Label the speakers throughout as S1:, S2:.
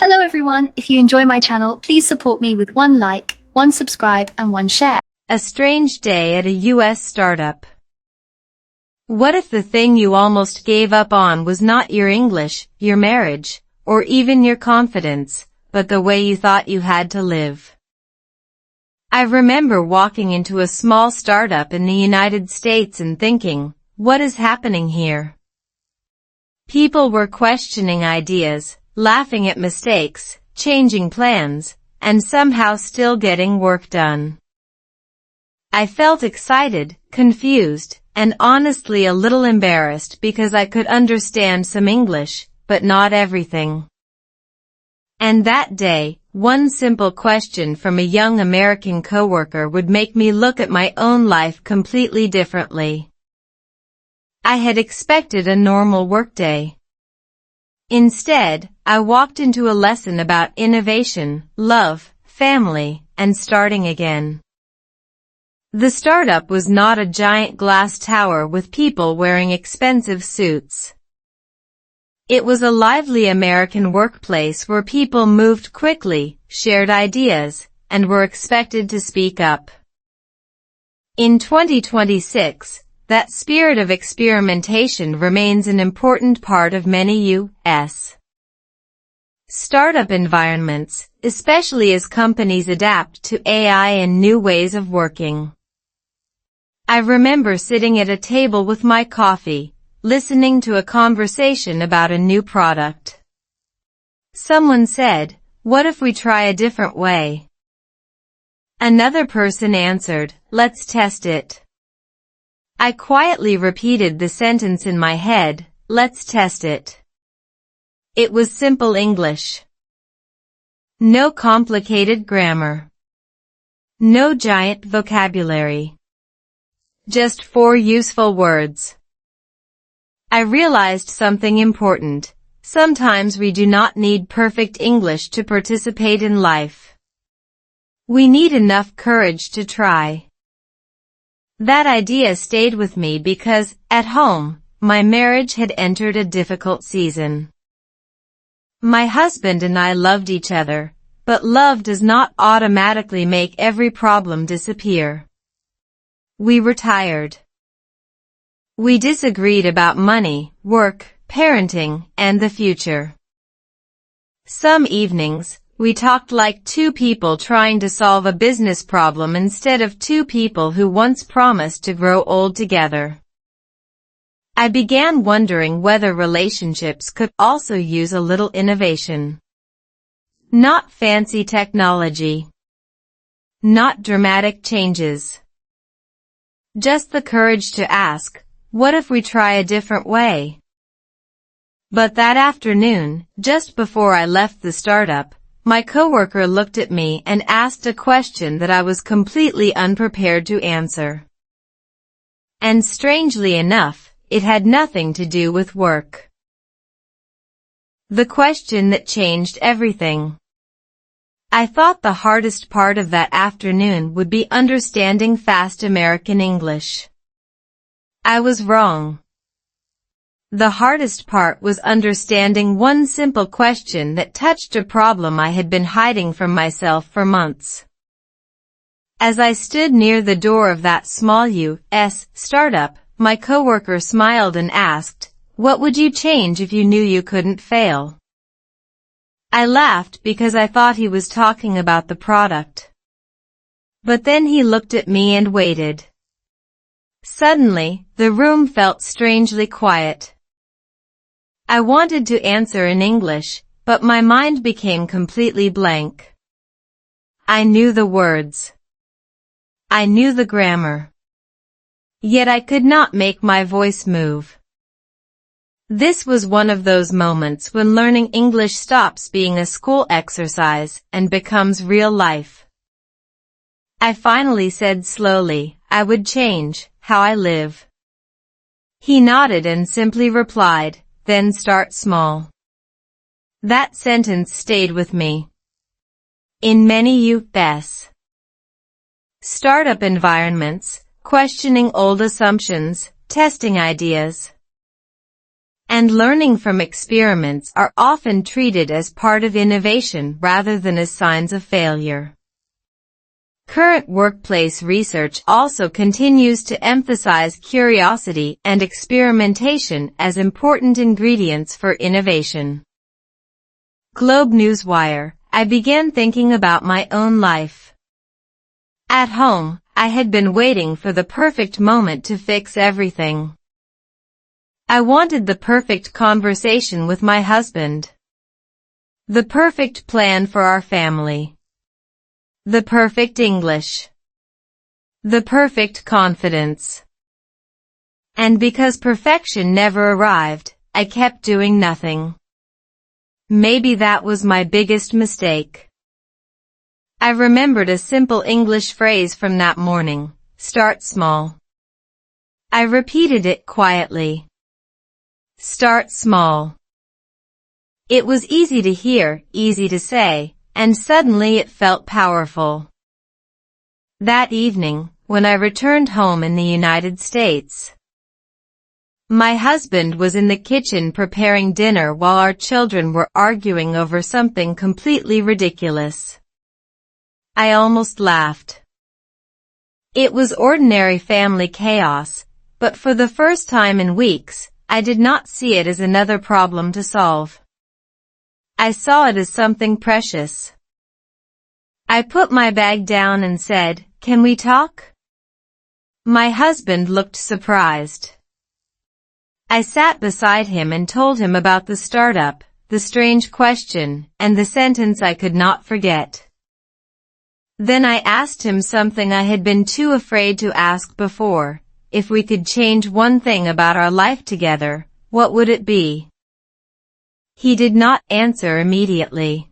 S1: Hello everyone, if you enjoy my channel, please support me with one like, one subscribe, and one share.
S2: A strange day at a US startup. What if the thing you almost gave up on was not your English, your marriage, or even your confidence, but the way you thought you had to live? I remember walking into a small startup in the United States and thinking, what is happening here? People were questioning ideas, laughing at mistakes, changing plans, and somehow still getting work done. I felt excited, confused, and honestly a little embarrassed because I could understand some English, but not everything. And that day, one simple question from a young American coworker would make me look at my own life completely differently. I had expected a normal workday. Instead, I walked into a lesson about innovation, love, family, and starting again. The startup was not a giant glass tower with people wearing expensive suits. It was a lively American workplace where people moved quickly, shared ideas, and were expected to speak up. In 2026, that spirit of experimentation remains an important part of many U.S. startup environments, especially as companies adapt to AI and new ways of working. I remember sitting at a table with my coffee, listening to a conversation about a new product. Someone said, "What if we try a different way?" Another person answered, "Let's test it." I quietly repeated the sentence in my head, "Let's test it." It was simple English. No complicated grammar. No giant vocabulary. Just 4 useful words. I realized something important. Sometimes we do not need perfect English to participate in life. We need enough courage to try. That idea stayed with me because, at home, my marriage had entered a difficult season. My husband and I loved each other, but love does not automatically make every problem disappear. We were tired. We disagreed about money, work, parenting, and the future. Some evenings, we talked like 2 people trying to solve a business problem instead of 2 people who once promised to grow old together. I began wondering whether relationships could also use a little innovation. Not fancy technology. Not dramatic changes. Just the courage to ask, what if we try a different way? But that afternoon, just before I left the startup, my coworker looked at me and asked a question that I was completely unprepared to answer. And strangely enough, it had nothing to do with work. The question that changed everything. I thought the hardest part of that afternoon would be understanding fast American English. I was wrong. The hardest part was understanding one simple question that touched a problem I had been hiding from myself for months. As I stood near the door of that small U.S. startup, my coworker smiled and asked, "What would you change if you knew you couldn't fail?" I laughed because I thought he was talking about the product. But then he looked at me and waited. Suddenly, the room felt strangely quiet. I wanted to answer in English, but my mind became completely blank. I knew the words. I knew the grammar. Yet I could not make my voice move. This was one of those moments when learning English stops being a school exercise and becomes real life. I finally said slowly, I would change how I live. He nodded and simply replied, "Then start small." That sentence stayed with me. In many U.S. startup environments, questioning old assumptions, testing ideas, And learning from experiments are often treated as part of innovation rather than as signs of failure. Current workplace research also continues to emphasize curiosity and experimentation as important ingredients for innovation. Globe Newswire, I began thinking about my own life. At home, I had been waiting for the perfect moment to fix everything. I wanted the perfect conversation with my husband. The perfect plan for our family. The perfect English. The perfect confidence. And because perfection never arrived, I kept doing nothing. Maybe that was my biggest mistake. I remembered a simple English phrase from that morning: start small. I repeated it quietly. Start small. It was easy to hear, easy to say, and suddenly it felt powerful. That evening, when I returned home in the United States, my husband was in the kitchen preparing dinner while our children were arguing over something completely ridiculous. I almost laughed. It was ordinary family chaos, but for the first time in weeks, I did not see it as another problem to solve. I saw it as something precious. I put my bag down and said, "Can we talk?" My husband looked surprised. I sat beside him and told him about the startup, the strange question, and the sentence I could not forget. Then I asked him something I had been too afraid to ask before: if we could change one thing about our life together, what would it be? He did not answer immediately.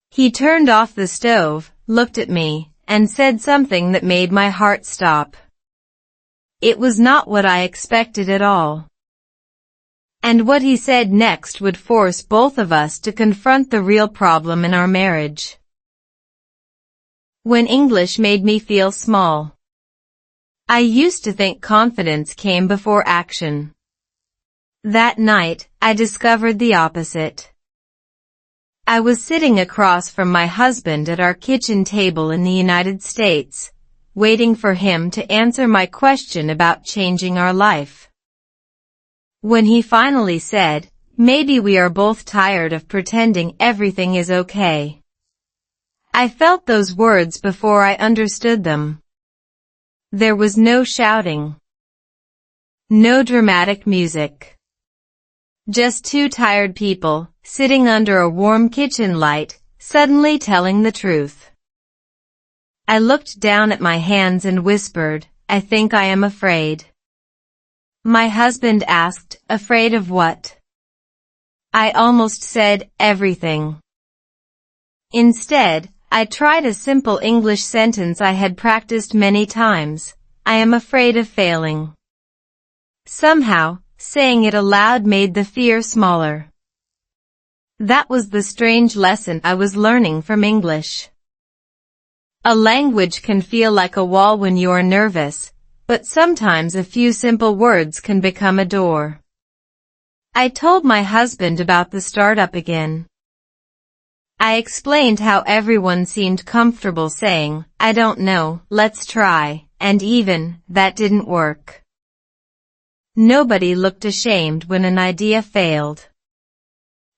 S2: He turned off the stove, looked at me, and said something that made my heart stop. It was not what I expected at all. And what he said next would force both of us to confront the real problem in our marriage. When English made me feel small. I used to think confidence came before action. That night, I discovered the opposite. I was sitting across from my husband at our kitchen table in the United States, waiting for him to answer my question about changing our life. When he finally said, "Maybe we are both tired of pretending everything is okay," I felt those words before I understood them. There was no shouting. No dramatic music. Just two tired people, sitting under a warm kitchen light, suddenly telling the truth. I looked down at my hands and whispered, "I think I am afraid." My husband asked, "Afraid of what?" I almost said, "Everything." Instead, I tried a simple English sentence I had practiced many times: "I am afraid of failing." Somehow, saying it aloud made the fear smaller. That was the strange lesson I was learning from English. A language can feel like a wall when you are nervous, but sometimes a few simple words can become a door. I told my husband about the startup again. I explained how everyone seemed comfortable saying, "I don't know, let's try," and even, "That didn't work." Nobody looked ashamed when an idea failed.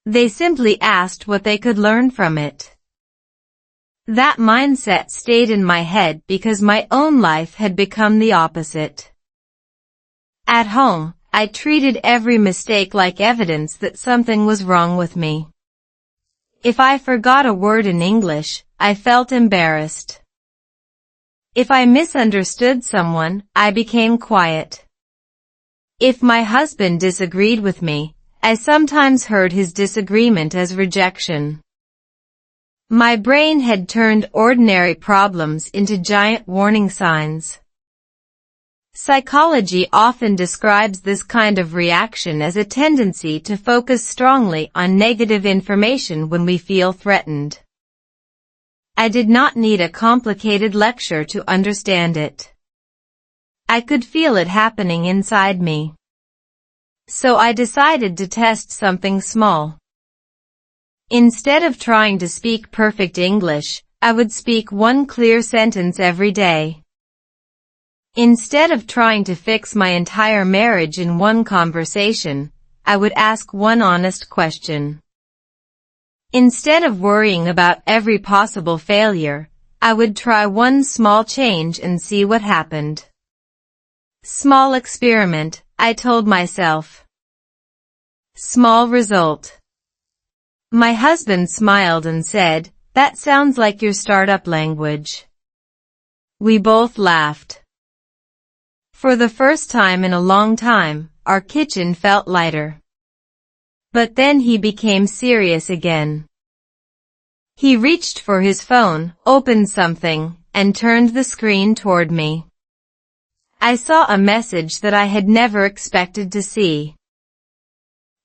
S2: They simply asked what they could learn from it. That mindset stayed in my head because my own life had become the opposite. At home, I treated every mistake like evidence that something was wrong with me. If I forgot a word in English, I felt embarrassed. If I misunderstood someone, I became quiet. If my husband disagreed with me, I sometimes heard his disagreement as rejection. My brain had turned ordinary problems into giant warning signs. Psychology often describes this kind of reaction as a tendency to focus strongly on negative information when we feel threatened. I did not need a complicated lecture to understand it. I could feel it happening inside me. So I decided to test something small. Instead of trying to speak perfect English, I would speak one clear sentence every day. Instead of trying to fix my entire marriage in one conversation, I would ask one honest question. Instead of worrying about every possible failure, I would try one small change and see what happened. Small experiment, I told myself. Small result. My husband smiled and said, "That sounds like your startup language." We both laughed. For the first time in a long time, our kitchen felt lighter. But then he became serious again. He reached for his phone, opened something, and turned the screen toward me. I saw a message that I had never expected to see.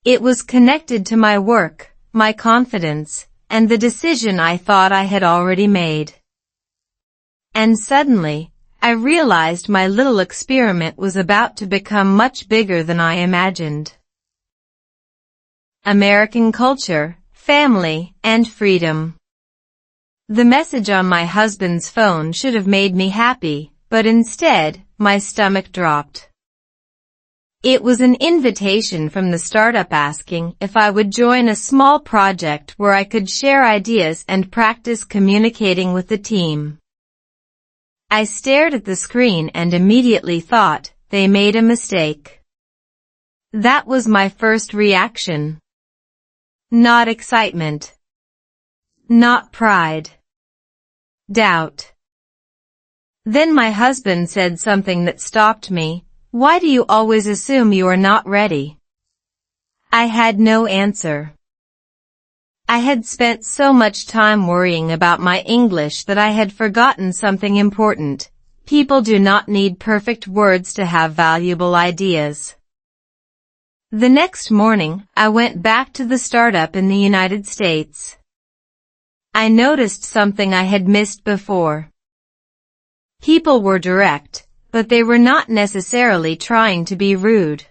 S2: It was connected to my work, my confidence, and the decision I thought I had already made. And suddenly, I realized my little experiment was about to become much bigger than I imagined. American culture, family, and freedom. The message on my husband's phone should have made me happy, but instead, my stomach dropped. It was an invitation from the startup asking if I would join a small project where I could share ideas and practice communicating with the team. I stared at the screen and immediately thought, they made a mistake. That was my first reaction. Not excitement. Not pride. Doubt. Then my husband said something that stopped me. "Why do you always assume you are not ready?" I had no answer. I had spent so much time worrying about my English that I had forgotten something important. People do not need perfect words to have valuable ideas. The next morning, I went back to the startup in the United States. I noticed something I had missed before. People were direct, but they were not necessarily trying to be rude.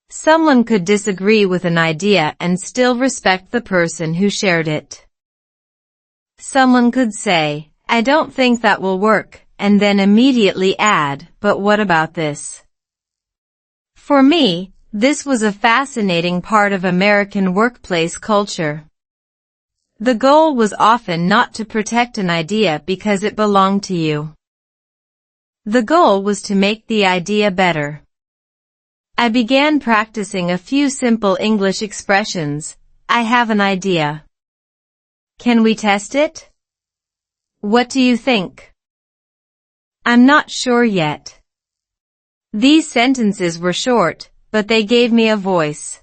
S2: Someone could disagree with an idea and still respect the person who shared it. Someone could say, "I don't think that will work," and then immediately add, "But what about this?" For me, this was a fascinating part of American workplace culture. The goal was often not to protect an idea because it belonged to you. The goal was to make the idea better. I began practicing a few simple English expressions. I have an idea. Can we test it? What do you think? I'm not sure yet. These sentences were short, but they gave me a voice.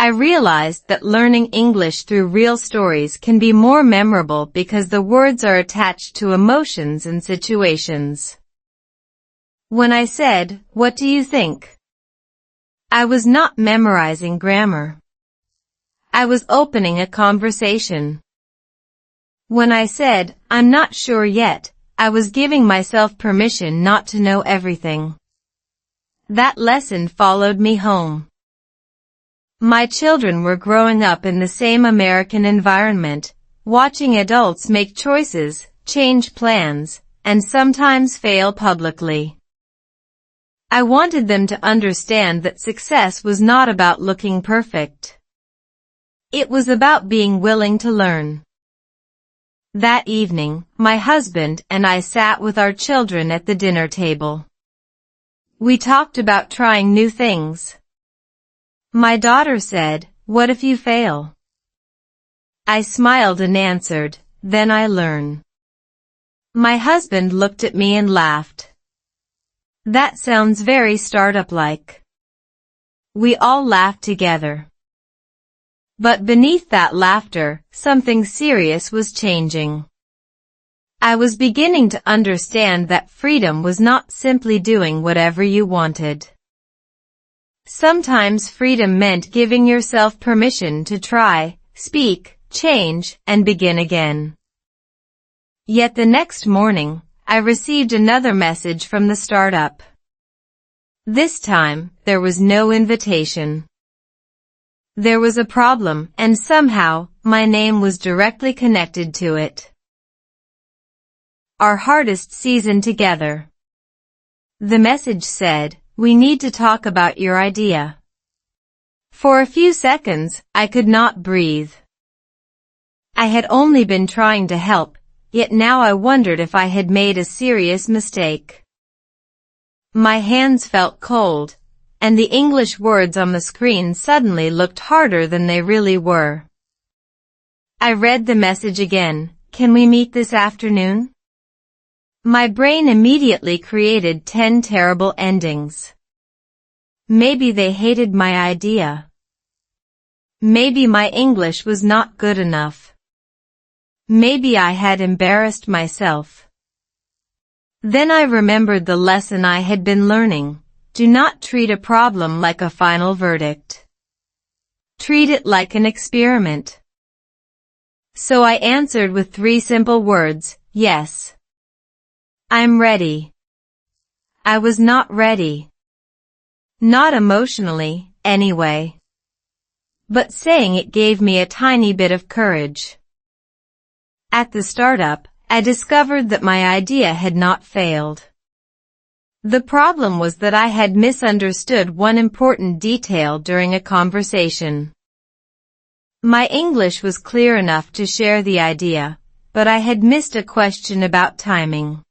S2: I realized that learning English through real stories can be more memorable because the words are attached to emotions and situations. When I said, "What do you think?" I was not memorizing grammar. I was opening a conversation. When I said, "I'm not sure yet," I was giving myself permission not to know everything. That lesson followed me home. My children were growing up in the same American environment, watching adults make choices, change plans, and sometimes fail publicly. I wanted them to understand that success was not about looking perfect. It was about being willing to learn. That evening, my husband and I sat with our children at the dinner table. We talked about trying new things. My daughter said, "What if you fail?" I smiled and answered, "Then I learn." My husband looked at me and laughed. That sounds very startup-like. We all laughed together. But beneath that laughter, something serious was changing. I was beginning to understand that freedom was not simply doing whatever you wanted. Sometimes freedom meant giving yourself permission to try, speak, change, and begin again. Yet the next morning, I received another message from the startup. This time, there was no invitation. There was a problem, and somehow, my name was directly connected to it. Our hardest season together. The message said, "We need to talk about your idea." For a few seconds, I could not breathe. I had only been trying to help, yet now I wondered if I had made a serious mistake. My hands felt cold, and the English words on the screen suddenly looked harder than they really were. I read the message again. "Can we meet this afternoon?" My brain immediately created 10 terrible endings. Maybe they hated my idea. Maybe my English was not good enough. Maybe I had embarrassed myself. Then I remembered the lesson I had been learning. Do not treat a problem like a final verdict. Treat it like an experiment. So I answered with 3 simple words, "Yes. I'm ready." I was not ready. Not emotionally, anyway. But saying it gave me a tiny bit of courage. At the startup, I discovered that my idea had not failed. The problem was that I had misunderstood one important detail during a conversation. My English was clear enough to share the idea, but I had missed a question about timing.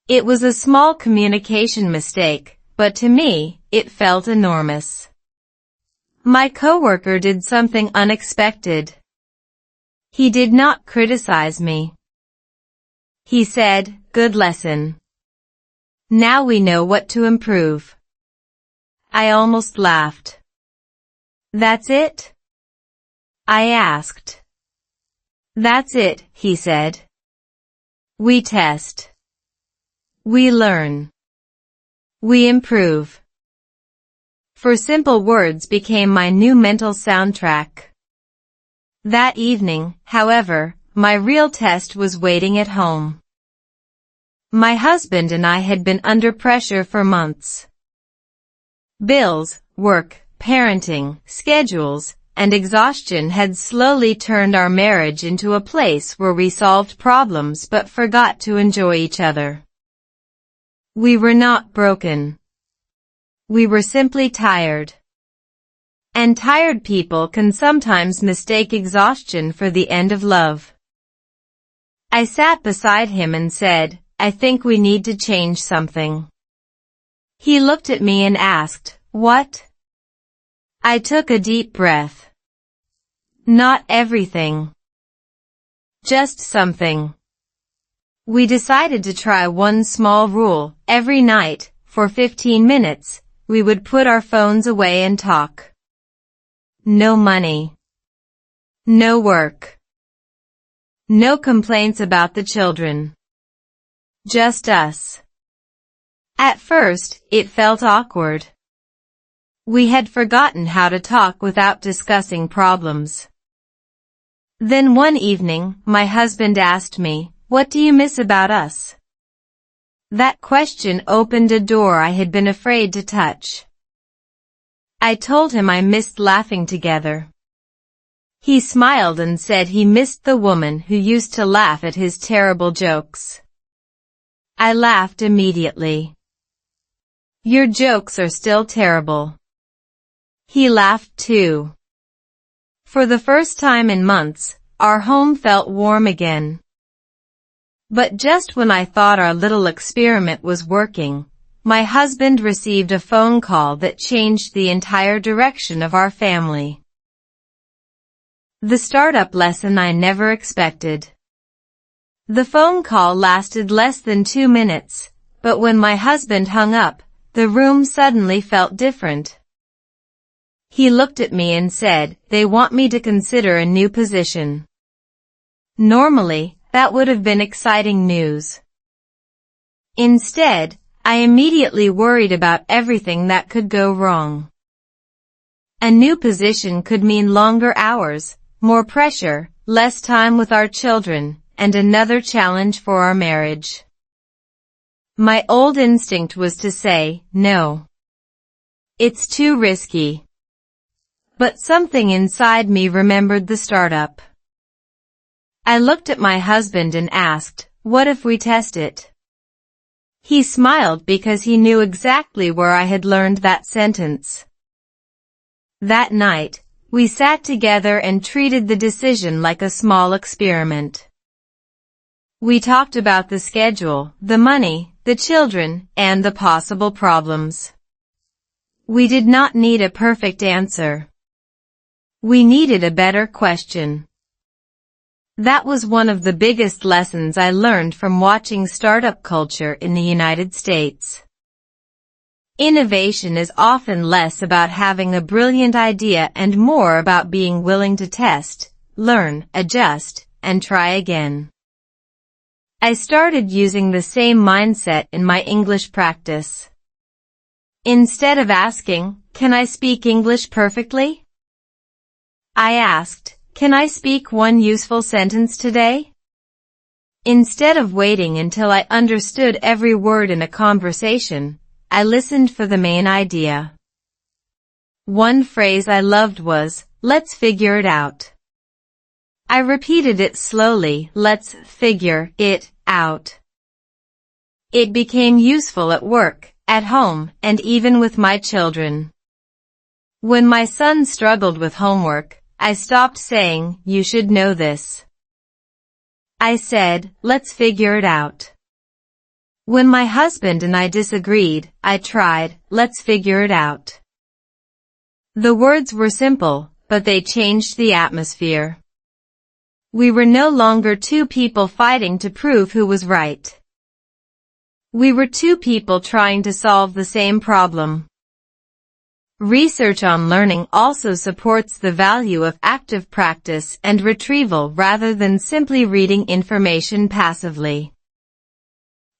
S2: It was a small communication mistake, but to me, it felt enormous. My coworker did something unexpected. He did not criticize me. He said, "Good lesson. Now we know what to improve." I almost laughed. "That's it?" I asked. "That's it," he said. "We test. We learn. We improve." For simple words became my new mental soundtrack. That evening, however, my real test was waiting at home. My husband and I had been under pressure for months. Bills, work, parenting, schedules, and exhaustion had slowly turned our marriage into a place where we solved problems but forgot to enjoy each other. We were not broken. We were simply tired. And tired people can sometimes mistake exhaustion for the end of love. I sat beside him and said, "I think we need to change something." He looked at me and asked, "What?" I took a deep breath. "Not everything. Just something." We decided to try one small rule. Every night, for 15 minutes, we would put our phones away and talk. No money. No work. No complaints about the children. Just us. At first, it felt awkward. We had forgotten how to talk without discussing problems. Then one evening, my husband asked me, "What do you miss about us?" That question opened a door I had been afraid to touch. I told him I missed laughing together. He smiled and said he missed the woman who used to laugh at his terrible jokes. I laughed immediately. "Your jokes are still terrible." He laughed too. For the first time in months, our home felt warm again. But just when I thought our little experiment was working, my husband received a phone call that changed the entire direction of our family. The startup lesson I never expected. The phone call lasted less than 2 minutes, but when my husband hung up, the room suddenly felt different. He looked at me and said, "They want me to consider a new position." Normally, that would have been exciting news. Instead, I immediately worried about everything that could go wrong. A new position could mean longer hours, more pressure, less time with our children, and another challenge for our marriage. My old instinct was to say, no. It's too risky. But something inside me remembered the startup. I looked at my husband and asked, what if we test it? He smiled because he knew exactly where I had learned that sentence. That night, we sat together and treated the decision like a small experiment. We talked about the schedule, the money, the children, and the possible problems. We did not need a perfect answer. We needed a better question. That was one of the biggest lessons I learned from watching startup culture in the United States. Innovation is often less about having a brilliant idea and more about being willing to test, learn, adjust, and try again. I started using the same mindset in my English practice. Instead of asking, can I speak English perfectly? I asked, can I speak one useful sentence today? Instead of waiting until I understood every word in a conversation, I listened for the main idea. One phrase I loved was, let's figure it out. I repeated it slowly, let's figure it out. It became useful at work, at home, and even with my children. When my son struggled with homework, I stopped saying, you should know this. I said, let's figure it out. When my husband and I disagreed, I tried, let's figure it out. The words were simple, but they changed the atmosphere. We were no longer two people fighting to prove who was right. We were two people trying to solve the same problem. Research on learning also supports the value of active practice and retrieval rather than simply reading information passively.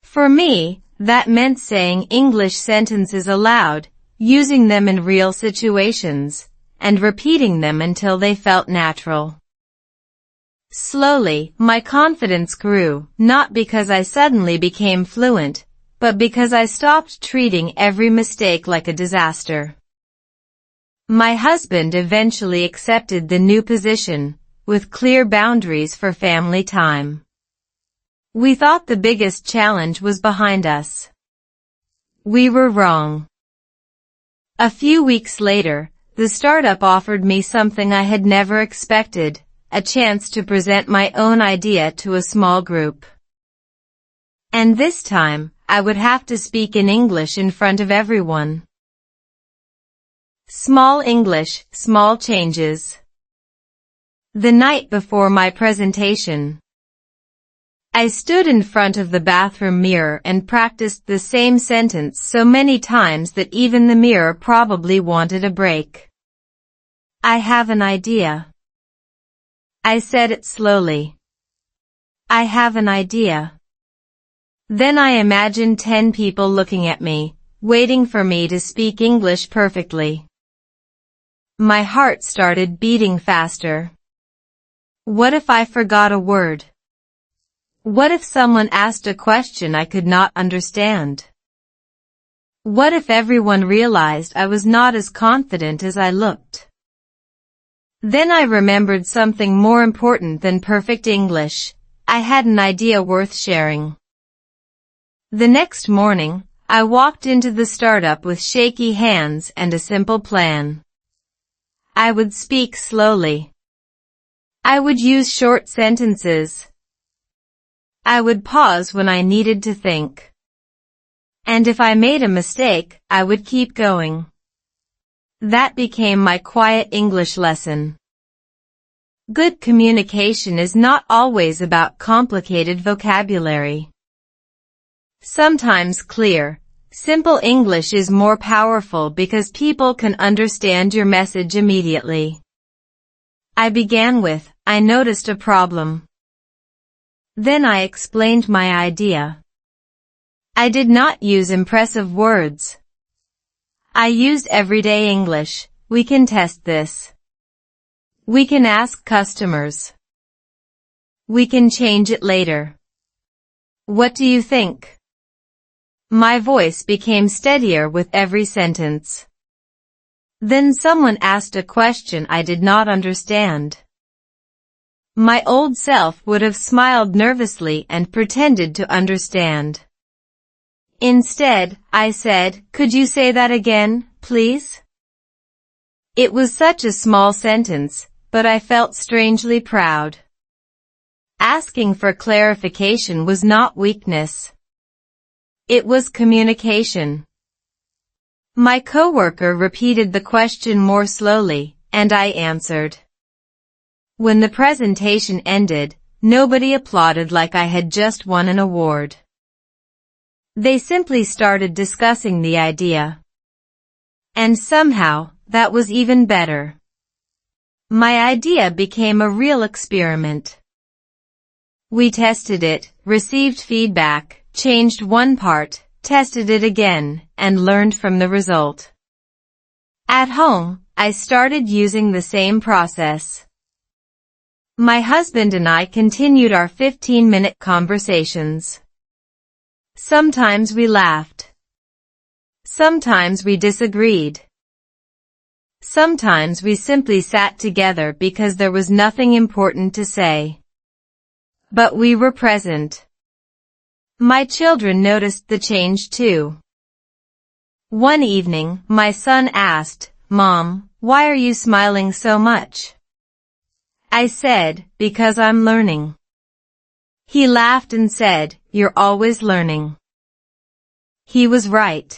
S2: For me, that meant saying English sentences aloud, using them in real situations, and repeating them until they felt natural. Slowly, my confidence grew, not because I suddenly became fluent, but because I stopped treating every mistake like a disaster. My husband eventually accepted the new position, with clear boundaries for family time. We thought the biggest challenge was behind us. We were wrong. A few weeks later, the startup offered me something I had never expected, a chance to present my own idea to a small group. And this time, I would have to speak in English in front of everyone. Small English, small changes. The night before my presentation, I stood in front of the bathroom mirror and practiced the same sentence so many times that even the mirror probably wanted a break. I have an idea. I said it slowly. I have an idea. Then I imagined 10 people looking at me, waiting for me to speak English perfectly. My heart started beating faster. What if I forgot a word? What if someone asked a question I could not understand? What if everyone realized I was not as confident as I looked? Then I remembered something more important than perfect English. I had an idea worth sharing. The next morning, I walked into the startup with shaky hands and a simple plan. I would speak slowly. I would use short sentences. I would pause when I needed to think. And if I made a mistake, I would keep going. That became my quiet English lesson. Good communication is not always about complicated vocabulary. Sometimes clear, simple English is more powerful because people can understand your message immediately. I began with, I noticed a problem. Then I explained my idea. I did not use impressive words. I used everyday English. We can test this. We can ask customers. We can change it later. What do you think? My voice became steadier with every sentence. Then someone asked a question I did not understand. My old self would have smiled nervously and pretended to understand. Instead, I said, "Could you say that again, please?" It was such a small sentence, but I felt strangely proud. Asking for clarification was not weakness. It was communication. My coworker repeated the question more slowly, and I answered. When the presentation ended, nobody applauded like I had just won an award. They simply started discussing the idea. And somehow, that was even better. My idea became a real experiment. We tested it, received feedback, changed one part, tested it again, and learned from the result. At home, I started using the same process. My husband and I continued our 15-minute conversations. Sometimes we laughed. Sometimes we disagreed. Sometimes we simply sat together because there was nothing important to say. But we were present. My children noticed the change too. One evening, my son asked, "Mom, why are you smiling so much?" I said, "Because I'm learning." He laughed and said, "You're always learning." He was right.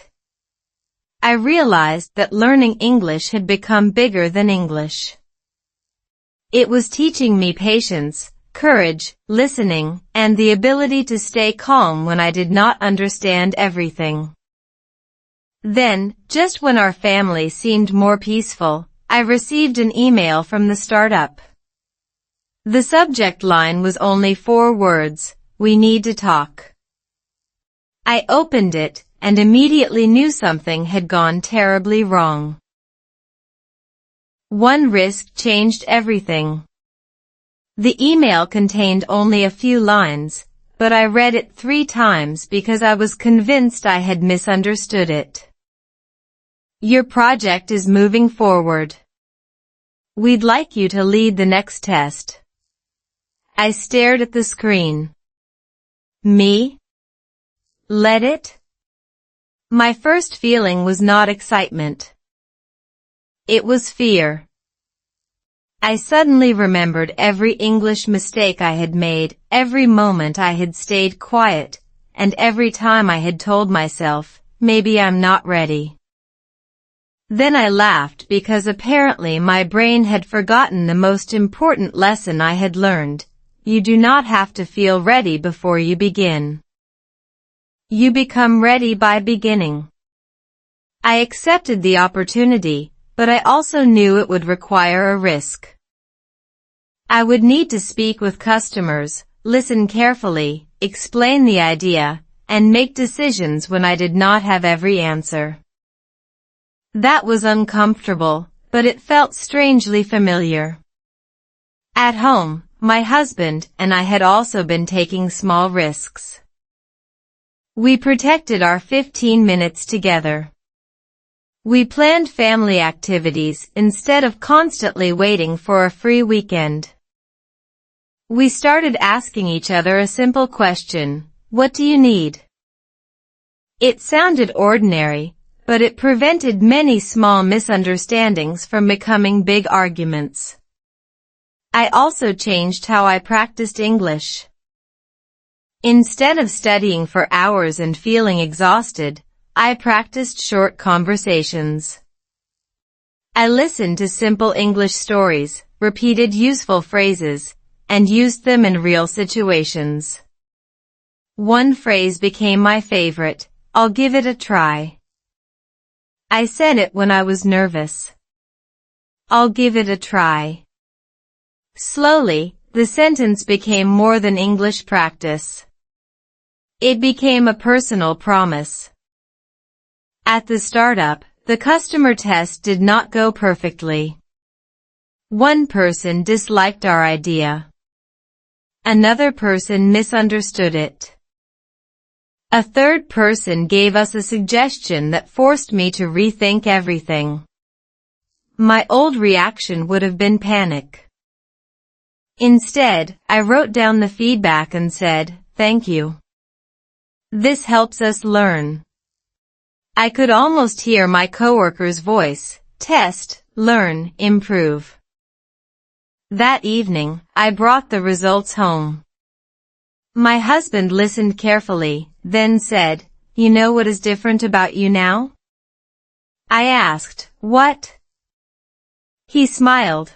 S2: I realized that learning English had become bigger than English. It was teaching me patience, courage, listening, and the ability to stay calm when I did not understand everything. Then, just when our family seemed more peaceful, I received an email from the startup. The subject line was only 4 words, "We need to talk." I opened it, and immediately knew something had gone terribly wrong. One risk changed everything. The email contained only a few lines, but I read it 3 times because I was convinced I had misunderstood it. "Your project is moving forward. We'd like you to lead the next test." I stared at the screen. Me? Lead it? My first feeling was not excitement. It was fear. I suddenly remembered every English mistake I had made, every moment I had stayed quiet, and every time I had told myself, "Maybe I'm not ready." Then I laughed because apparently my brain had forgotten the most important lesson I had learned. You do not have to feel ready before you begin. You become ready by beginning. I accepted the opportunity, but I also knew it would require a risk. I would need to speak with customers, listen carefully, explain the idea, and make decisions when I did not have every answer. That was uncomfortable, but it felt strangely familiar. At home, my husband and I had also been taking small risks. We protected our 15 minutes together. We planned family activities instead of constantly waiting for a free weekend. We started asking each other a simple question, "What do you need?" It sounded ordinary, but it prevented many small misunderstandings from becoming big arguments. I also changed how I practiced English. Instead of studying for hours and feeling exhausted, I practiced short conversations. I listened to simple English stories, repeated useful phrases, and used them in real situations. One phrase became my favorite, "I'll give it a try." I said it when I was nervous. "I'll give it a try." Slowly, the sentence became more than English practice. It became a personal promise. At the startup, the customer test did not go perfectly. One person disliked our idea. Another person misunderstood it. A third person gave us a suggestion that forced me to rethink everything. My old reaction would have been panic. Instead, I wrote down the feedback and said, "Thank you. This helps us learn." I could almost hear my coworker's voice: test, learn, improve. That evening, I brought the results home. My husband listened carefully, then said, "You know what is different about you now?" I asked, "What?" He smiled.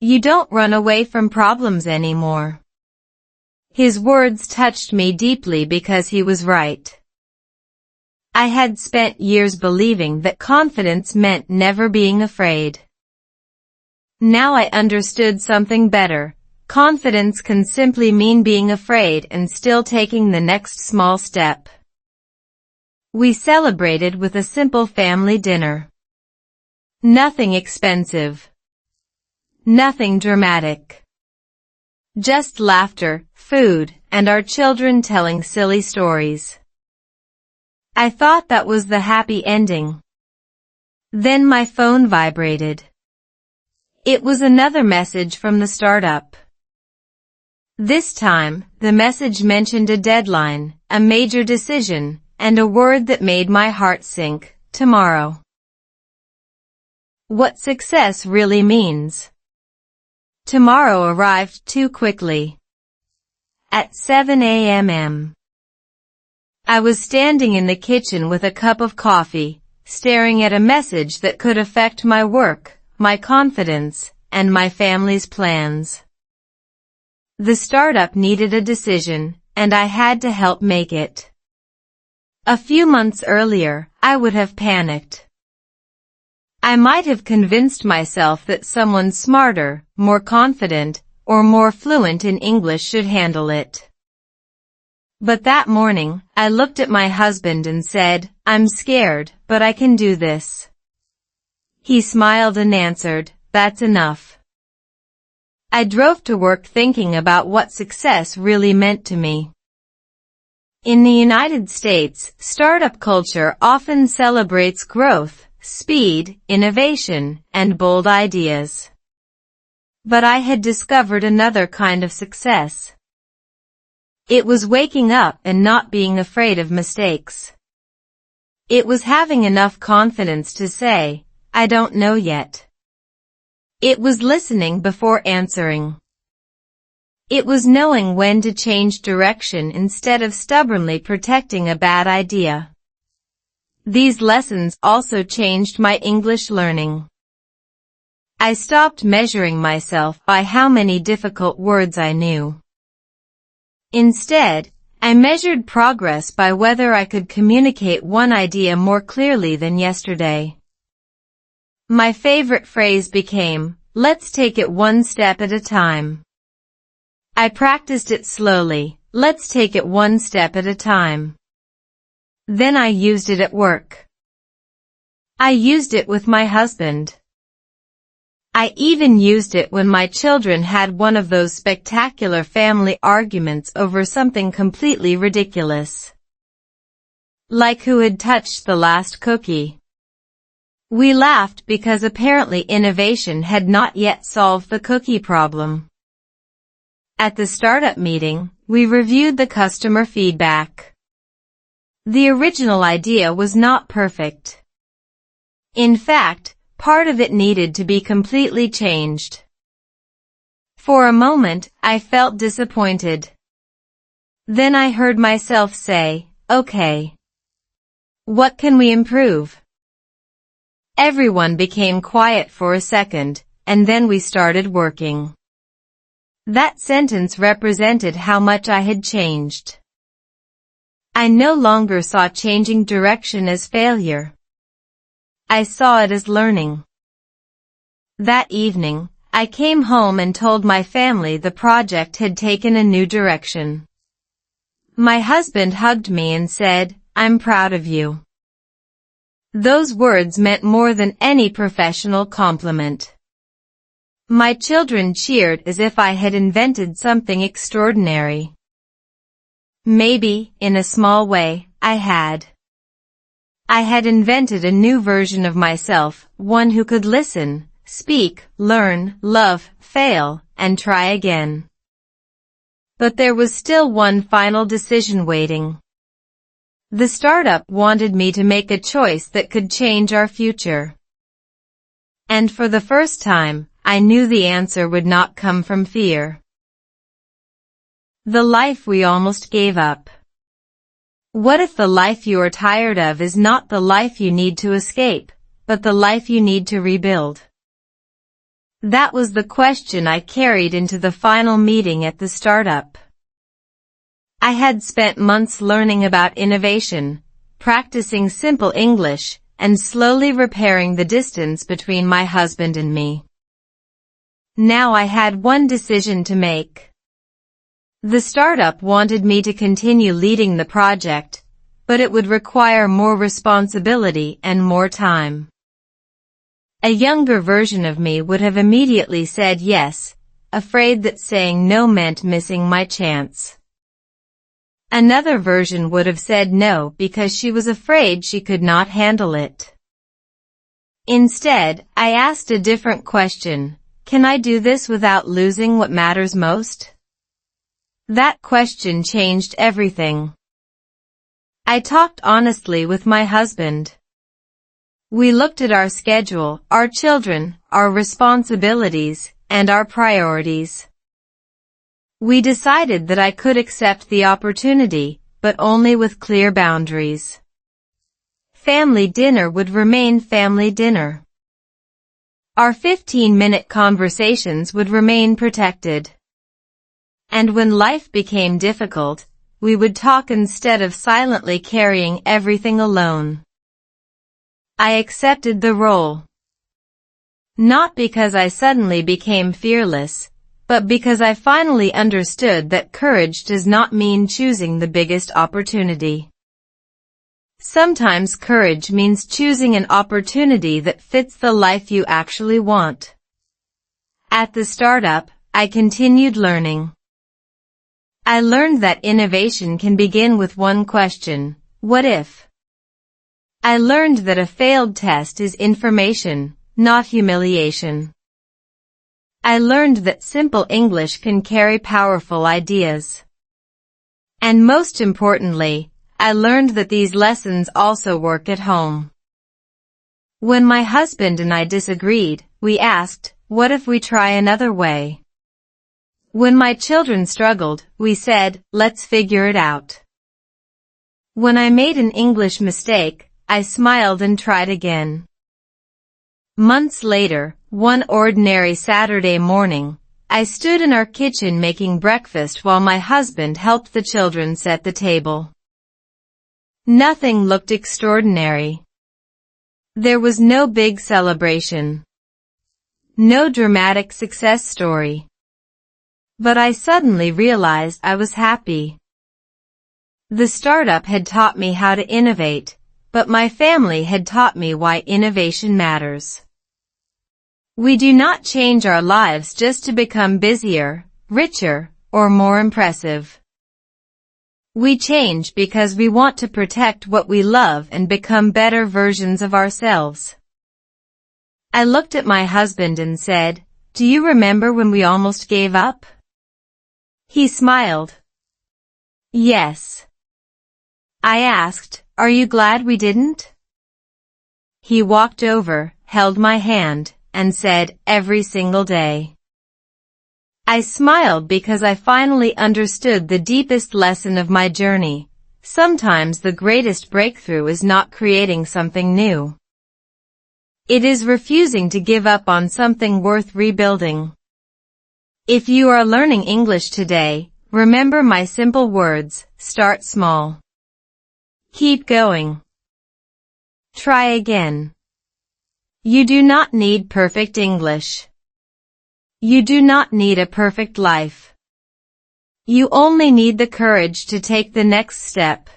S2: "You don't run away from problems anymore." His words touched me deeply because he was right. I had spent years believing that confidence meant never being afraid. Now I understood something better. Confidence can simply mean being afraid and still taking the next small step. We celebrated with a simple family dinner. Nothing expensive. Nothing dramatic. Just laughter, food, and our children telling silly stories. I thought that was the happy ending. Then my phone vibrated. It was another message from the startup. This time, the message mentioned a deadline, a major decision, and a word that made my heart sink: tomorrow. What success really means. Tomorrow arrived too quickly. At 7 a.m. I was standing in the kitchen with a cup of coffee, staring at a message that could affect my work, my confidence, and my family's plans. The startup needed a decision, and I had to help make it. A few months earlier, I would have panicked. I might have convinced myself that someone smarter, more confident, or more fluent in English should handle it. But that morning, I looked at my husband and said, "I'm scared, but I can do this." He smiled and answered, "That's enough." I drove to work thinking about what success really meant to me. In the United States, startup culture often celebrates growth, speed, innovation, and bold ideas. But I had discovered another kind of success. It was waking up and not being afraid of mistakes. It was having enough confidence to say, "I don't know yet." It was listening before answering. It was knowing when to change direction instead of stubbornly protecting a bad idea. These lessons also changed my English learning. I stopped measuring myself by how many difficult words I knew. Instead, I measured progress by whether I could communicate one idea more clearly than yesterday. My favorite phrase became, "Let's take it one step at a time." I practiced it slowly, "Let's take it one step at a time." Then I used it at work. I used it with my husband. I even used it when my children had one of those spectacular family arguments over something completely ridiculous. Like who had touched the last cookie. We laughed because apparently innovation had not yet solved the cookie problem. At the startup meeting, we reviewed the customer feedback. The original idea was not perfect. In fact, part of it needed to be completely changed. For a moment, I felt disappointed. Then I heard myself say, "Okay. What can we improve?" Everyone became quiet for a second, and then we started working. That sentence represented how much I had changed. I no longer saw changing direction as failure. I saw it as learning. That evening, I came home and told my family the project had taken a new direction. My husband hugged me and said, "I'm proud of you." Those words meant more than any professional compliment. My children cheered as if I had invented something extraordinary. Maybe, in a small way, I had. I had invented a new version of myself, one who could listen, speak, learn, love, fail, and try again. But there was still one final decision waiting. The startup wanted me to make a choice that could change our future. And for the first time, I knew the answer would not come from fear. The life we almost gave up. What if the life you are tired of is not the life you need to escape, but the life you need to rebuild? That was the question I carried into the final meeting at the startup. I had spent months learning about innovation, practicing simple English, and slowly repairing the distance between my husband and me. Now I had one decision to make. The startup wanted me to continue leading the project, but it would require more responsibility and more time. A younger version of me would have immediately said yes, afraid that saying no meant missing my chance. Another version would have said no because she was afraid she could not handle it. Instead, I asked a different question: can I do this without losing what matters most? That question changed everything. I talked honestly with my husband. We looked at our schedule, our children, our responsibilities, and our priorities. We decided that I could accept the opportunity, but only with clear boundaries. Family dinner would remain family dinner. Our 15-minute conversations would remain protected. And when life became difficult, we would talk instead of silently carrying everything alone. I accepted the role. Not because I suddenly became fearless, but because I finally understood that courage does not mean choosing the biggest opportunity. Sometimes courage means choosing an opportunity that fits the life you actually want. At the startup, I continued learning. I learned that innovation can begin with one question: what if? I learned that a failed test is information, not humiliation. I learned that simple English can carry powerful ideas. And most importantly, I learned that these lessons also work at home. When my husband and I disagreed, we asked, what if we try another way? When my children struggled, we said, let's figure it out. When I made an English mistake, I smiled and tried again. Months later, one ordinary Saturday morning, I stood in our kitchen making breakfast while my husband helped the children set the table. Nothing looked extraordinary. There was no big celebration. No dramatic success story. But I suddenly realized I was happy. The startup had taught me how to innovate, but my family had taught me why innovation matters. We do not change our lives just to become busier, richer, or more impressive. We change because we want to protect what we love and become better versions of ourselves. I looked at my husband and said, "Do you remember when we almost gave up?" He smiled. "Yes." I asked, "Are you glad we didn't?" He walked over, held my hand, and said, "Every single day." I smiled because I finally understood the deepest lesson of my journey. Sometimes the greatest breakthrough is not creating something new. It is refusing to give up on something worth rebuilding. If you are learning English today, remember my simple words: start small. Keep going. Try again. You do not need perfect English. You do not need a perfect life. You only need the courage to take the next step.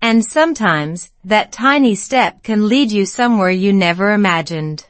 S2: And sometimes, that tiny step can lead you somewhere you never imagined.